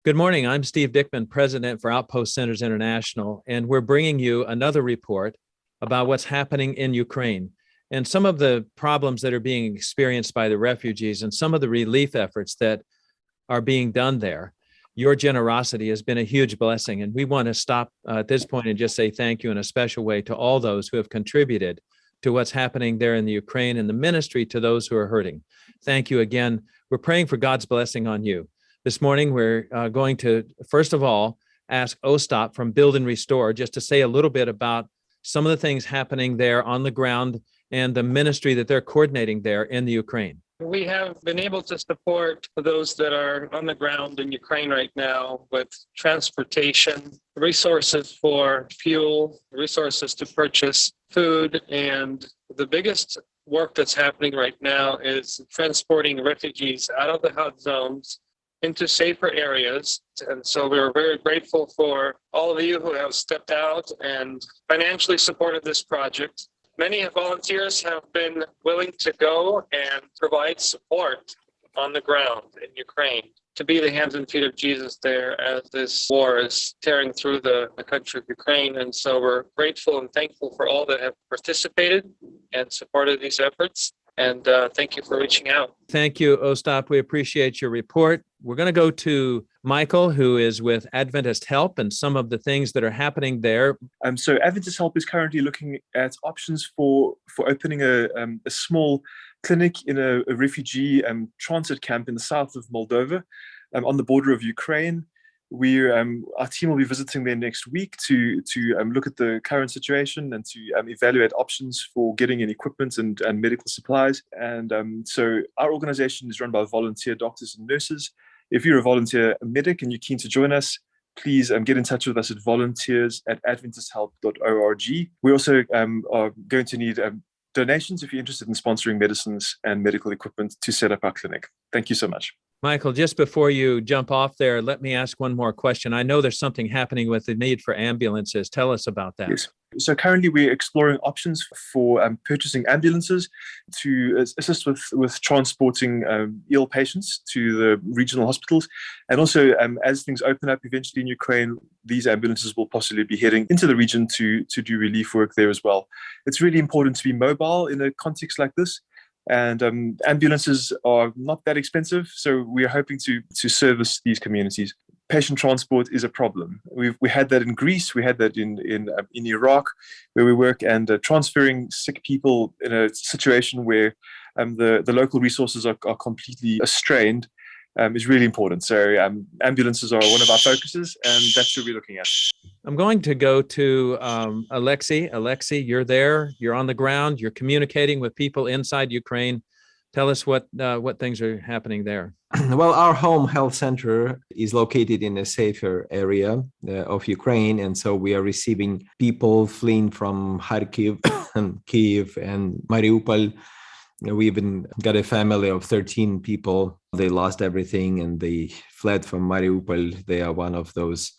Good morning. I'm Steve Dickman, President for Outpost Centers International, and we're bringing you another report about what's happening in Ukraine and some of the problems that are being experienced by the refugees and some of the relief efforts that are being done there. Your generosity has been a huge blessing, and we want to stop at this point and just say thank you in a special way to all those who have contributed to what's happening there in the Ukraine and the ministry to those who are hurting. Thank you again. We're praying for God's blessing on you. This morning, we're going to, first of all, ask Ostap from Build and Restore just to say a little bit about some of the things happening there on the ground and the ministry that they're coordinating there in the Ukraine. We have been able to support those that are on the ground in Ukraine right now with transportation, resources for fuel, resources to purchase food, and the biggest work that's happening right now is transporting refugees out of the hot zones into safer areas. And so we're very grateful for all of you who have stepped out and financially supported this project. Many volunteers have been willing to go and provide support on the ground in Ukraine to be the hands and feet of Jesus there as this war is tearing through the country of Ukraine. And so we're grateful and thankful for all that have participated and supported these efforts. And thank you for reaching out. Thank you, Ostap. We appreciate your report. We're going to go to Michael, who is with Adventist Help and some of the things that are happening there. So Adventist Help is currently looking at options for opening a small clinic in a refugee transit camp in the south of Moldova, on the border of Ukraine. Our team will be visiting there next week to look at the current situation and to evaluate options for getting in equipment and medical supplies. And so our organization is run by volunteer doctors and nurses. If you're a volunteer medic and you're keen to join us, please get in touch with us at volunteers@adventisthelp.org. We also are going to need donations if you're interested in sponsoring medicines and medical equipment to set up our clinic. Thank you so much. Michael, just before you jump off there, let me ask one more question. I know there's something happening with the need for ambulances. Tell us about that. Yes. So currently we're exploring options for purchasing ambulances to assist with transporting ill patients to the regional hospitals. And also, as things open up eventually in Ukraine, these ambulances will possibly be heading into the region to do relief work there as well. It's really important to be mobile in a context like this. And ambulances are not that expensive, so we are hoping to service these communities. Patient transport is a problem. We had that in Greece, we had that in Iraq, where we work, and transferring sick people in a situation where the local resources are completely strained is really important. So ambulances are one of our focuses, and that's what we're looking at. I'm going to go to Alexei. Alexei, you're there, you're on the ground, you're communicating with people inside Ukraine. Tell us what things are happening there. Well, our home health center is located in a safer area of Ukraine. And so we are receiving people fleeing from Kharkiv, Kyiv, and Mariupol. We even got a family of 13 people. They lost everything and they fled from Mariupol. They are one of those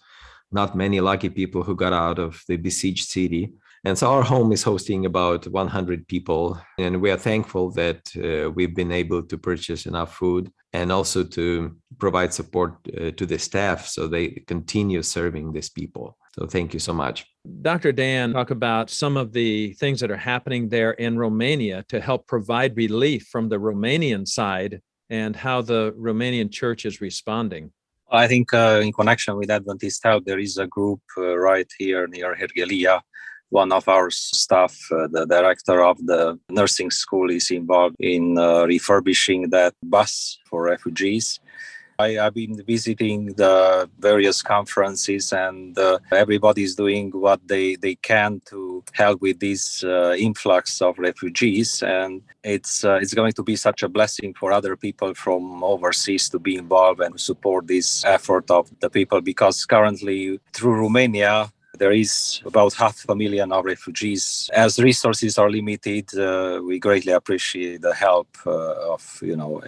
not many lucky people who got out of the besieged city. And so our home is hosting about 100 people. And we are thankful that we've been able to purchase enough food and also to provide support to the staff so they continue serving these people. So thank you so much. Dr. Dan, talk about some of the things that are happening there in Romania to help provide relief from the Romanian side and how the Romanian church is responding. I think in connection with Adventist Help, there is a group right here near Hergelia. One of our staff, the director of the nursing school, is involved in refurbishing that bus for refugees. I've been visiting the various conferences, and everybody's doing what they can to help with this influx of refugees. And it's going to be such a blessing for other people from overseas to be involved and support this effort of the people, because currently through Romania, there is about 500,000 of refugees. As resources are limited, we greatly appreciate the help of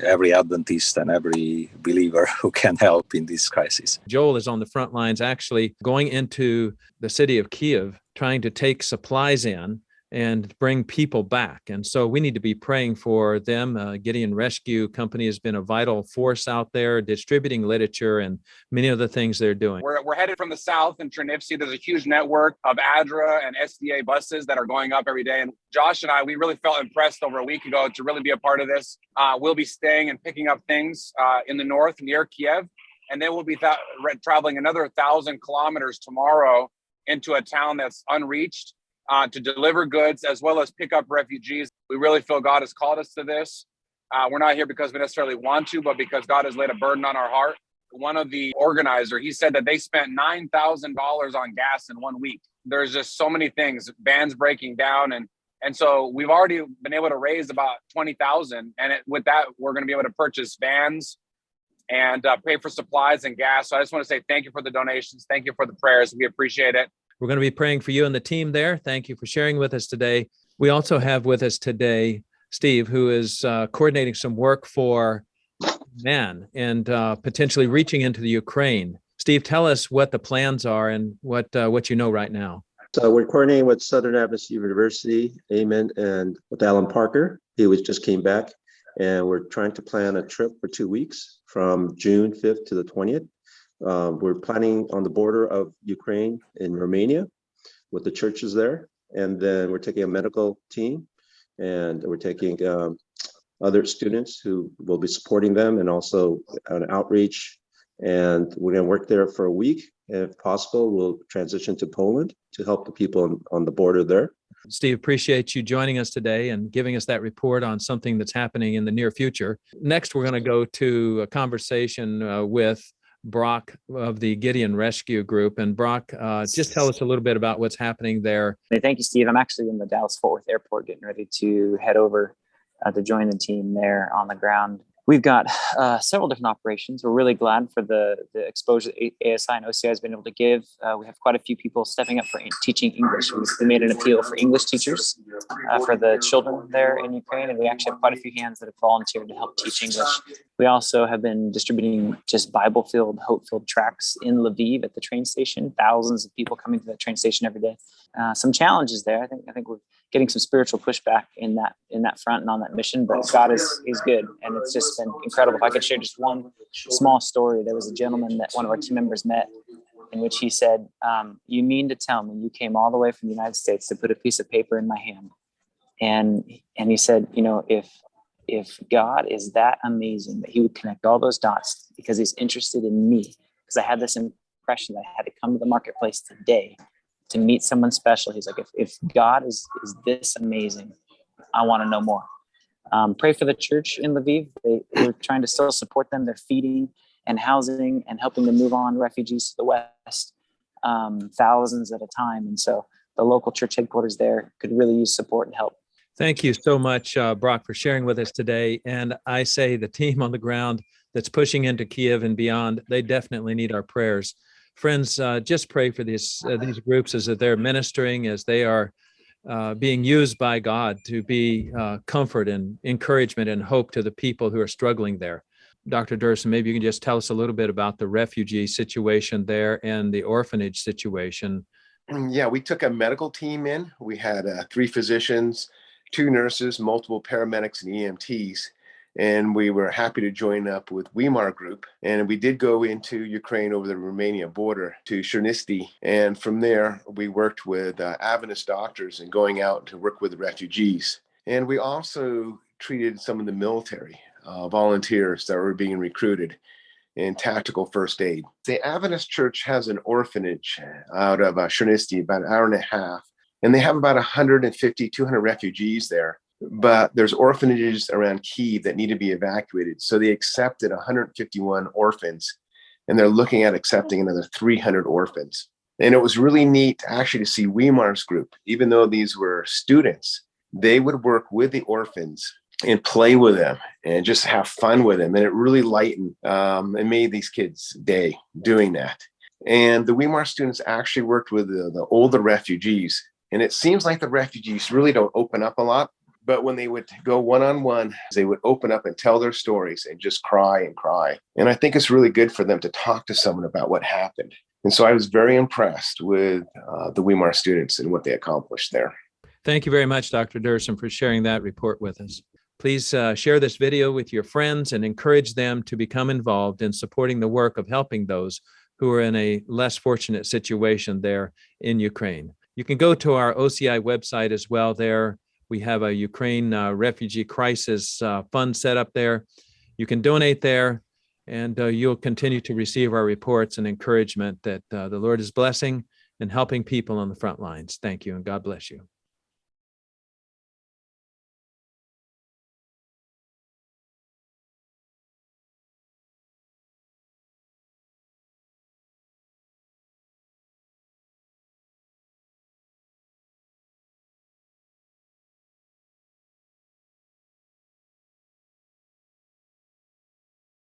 every Adventist and every believer who can help in this crisis. Joel is on the front lines, actually going into the city of Kyiv, trying to take supplies in and bring people back. And so we need to be praying for them. Gideon Rescue Company has been a vital force out there distributing literature and many of the things they're doing. We're headed from the south in Trinipsi. There's a huge network of ADRA and SDA buses that are going up every day. And Josh and I, we really felt impressed over a week ago to really be a part of this. We'll be staying and picking up things in the north near Kiev. And then we'll be traveling another 1,000 kilometers tomorrow into a town that's unreached to deliver goods as well as pick up refugees. We really feel God has called us to this. We're not here because we necessarily want to, but because God has laid a burden on our heart. One of the organizers, he said that they spent $9,000 on gas in 1 week. There's just so many things, vans breaking down. And so we've already been able to raise about 20,000. And with that, we're going to be able to purchase vans and pay for supplies and gas. So I just want to say thank you for the donations. Thank you for the prayers. We appreciate it. We're going to be praying for you and the team there. Thank you for sharing with us today. We also have with us today Steve, who is coordinating some work for men and potentially reaching into the Ukraine. Steve, tell us what the plans are and what you know right now. So we're coordinating with Southern Adventist University, Amen, and with Alan Parker. He just came back, and we're trying to plan a trip for 2 weeks from June 5th to the 20th. We're planning on the border of Ukraine in Romania with the churches there. And then we're taking a medical team, and we're taking other students who will be supporting them, and also an outreach. And we're going to work there for a week. And if possible, we'll transition to Poland to help the people on the border there. Steve, appreciate you joining us today and giving us that report on something that's happening in the near future. Next, we're going to go to a conversation with Brock of the Gideon Rescue Group. And Brock, just tell us a little bit about what's happening there. Hey, thank you, Steve. I'm actually in the Dallas-Fort Worth airport getting ready to head over to join the team there on the ground. We've got several different operations. We're really glad for the exposure that ASI and OCI has been able to give. We have quite a few people stepping up for teaching English. We made an appeal for English teachers for the children there in Ukraine, and we actually have quite a few hands that have volunteered to help teach English. We also have been distributing just Bible-filled, hope-filled tracts in Lviv at the train station. Thousands of people coming to that train station every day. Some challenges there. I think we're getting some spiritual pushback in that front and on that mission, but God is good, and it's just been incredible. If I could share just one small story, there was a gentleman that one of our team members met, in which he said, "You mean to tell me you came all the way from the United States to put a piece of paper in my hand?" And he said, if God is that amazing that he would connect all those dots because he's interested in me, because I had this impression that I had to come to the marketplace today to meet someone special. He's like, if God is this amazing, I want to know more. Pray for the church in Lviv. We're trying to still support them. They're feeding and housing and helping them move on refugees to the West, thousands at a time. And so the local church headquarters there could really use support and help. Thank you so much, Brock, for sharing with us today. And I say the team on the ground that's pushing into Kiev and beyond, they definitely need our prayers. Friends, just pray for these groups as they're ministering, as they are being used by God to be comfort and encouragement and hope to the people who are struggling there. Dr. Durson, maybe you can just tell us a little bit about the refugee situation there and the orphanage situation. Yeah, we took a medical team in. We had 3 physicians, 2 nurses, multiple paramedics and EMTs. And we were happy to join up with Weimar Group. And we did go into Ukraine over the Romania border to Chernisty. And from there, we worked with Adventist doctors and going out to work with the refugees. And we also treated some of the military volunteers that were being recruited in tactical first aid. The Adventist Church has an orphanage out of Chernisty, about an hour and a half. And they have about 150, 200 refugees there. But there's orphanages around Kyiv that need to be evacuated. So they accepted 151 orphans, and they're looking at accepting another 300 orphans. And it was really neat actually to see Weimar's group, even though these were students, they would work with the orphans and play with them and just have fun with them. And it really lightened and made these kids' day doing that. And the Weimar students actually worked with the older refugees. And it seems like the refugees really don't open up a lot. But when they would go one-on-one, they would open up and tell their stories and just cry and cry. And I think it's really good for them to talk to someone about what happened. And so I was very impressed with the Weimar students and what they accomplished there. Thank you very much, Dr. Durson, for sharing that report with us. Please share this video with your friends and encourage them to become involved in supporting the work of helping those who are in a less fortunate situation there in Ukraine. You can go to our OCI website as well. There we have a Ukraine refugee crisis fund set up there. You can donate there, and you'll continue to receive our reports and encouragement that the Lord is blessing and helping people on the front lines. Thank you, and God bless you.